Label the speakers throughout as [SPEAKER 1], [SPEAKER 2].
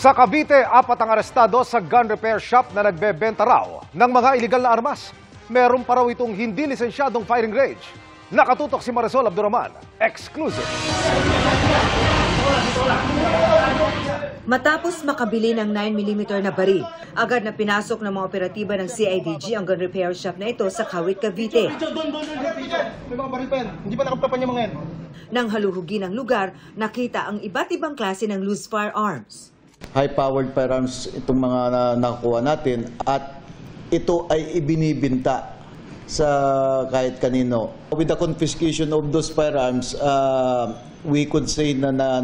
[SPEAKER 1] Sa Cavite, 4 ang arestado sa gun repair shop na nagbebenta raw ng mga iligal na armas. Meron pa raw itong hindi lisensyadong firing range. Nakatutok si Marisol Abduraman. Exclusive.
[SPEAKER 2] Matapos makabili ng 9mm na baril, agad na pinasok ng mga operatiba ng CIDG ang gun repair shop na ito sa Kawit, Cavite.
[SPEAKER 3] May mga baril pa yan. Hindi pa nakapapan yung mga yan.
[SPEAKER 2] Nang haluhugin ang lugar, nakita ang iba't ibang klase ng loose firearms.
[SPEAKER 4] High-powered firearms itong mga nakukuha natin at ito ay ibinibinta sa kahit kanino. With the confiscation of those firearms, we could say na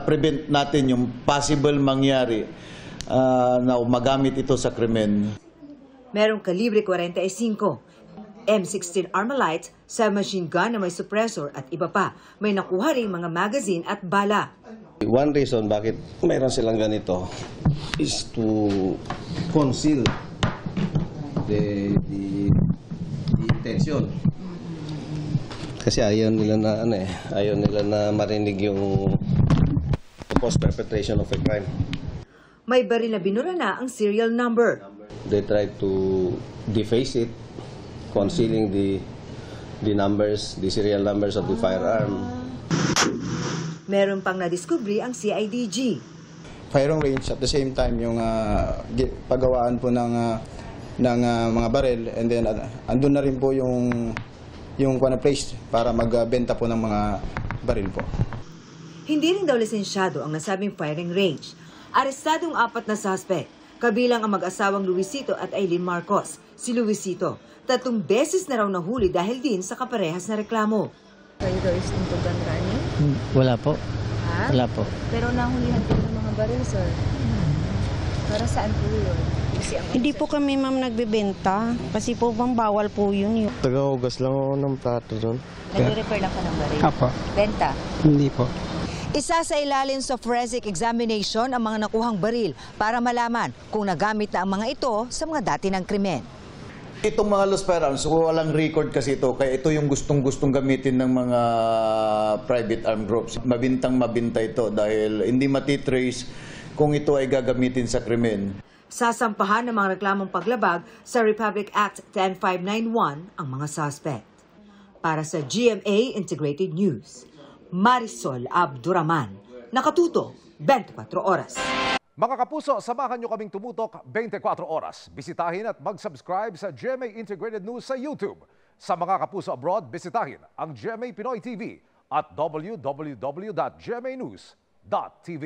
[SPEAKER 4] prevent natin yung possible mangyari na magamit ito sa krimen.
[SPEAKER 2] Merong kalibre 45, M16 Armalite, submachine gun na may suppressor at iba pa. May nakuha rin mga magazine at bala.
[SPEAKER 5] One reason bakit mayroon silang ganito is to conceal the intention. Kasi ayaw nila na marinig yung post-perpetration of a crime.
[SPEAKER 2] May baril na binura na ang serial number.
[SPEAKER 5] They try to deface it, concealing the numbers, the serial numbers of the firearm.
[SPEAKER 2] Meron pang nadiskubre ang CIDG.
[SPEAKER 3] Firing range at the same time yung paggawaan po ng mga baril, and then andun na rin po yung place para magbenta po ng mga baril po.
[SPEAKER 2] Hindi rin daw lisensyado ang nasabing firing range. Arestadong 4 na suspect, kabilang ang mag-asawang Luisito at Aileen Marcos. Si Luisito, 3 beses na raw nahuli dahil din sa kaparehas na reklamo.
[SPEAKER 6] Kayo daw is into gun running?
[SPEAKER 7] Wala po.
[SPEAKER 6] Ha?
[SPEAKER 7] Wala po.
[SPEAKER 6] Pero nahulihan din ng mga baril, sir. Para saan po yun?
[SPEAKER 8] Hindi po kami, ma'am, nagbebenta. Kasi po, bawal po yun.
[SPEAKER 9] Taga-hugas lang ako ng plato doon.
[SPEAKER 6] Nag-repair lang ka ng baril?
[SPEAKER 7] Apo.
[SPEAKER 6] Benta?
[SPEAKER 7] Hindi po.
[SPEAKER 2] Isa sa ilalim sa forensic examination ang mga nakuhang baril para malaman kung nagamit na ang mga ito sa mga dati ng krimen.
[SPEAKER 4] Itong mga loose firearms, walang record kasi ito. Kaya ito yung gustong-gustong gamitin ng mga private armed groups. Mabintang-mabinta ito dahil hindi matitrace kung ito ay gagamitin sa krimen.
[SPEAKER 2] Sasampahan ng mga reklamong paglabag sa Republic Act 10591 ang mga suspect. Para sa GMA Integrated News, Marisol Abduraman, nakatuto 24 oras.
[SPEAKER 1] Mga kapuso, samahan nyo kaming tumutok 24 oras. Bisitahin at mag-subscribe sa GMA Integrated News sa YouTube. Sa mga kapuso abroad, bisitahin ang GMA Pinoy TV at www.gmanews.tv.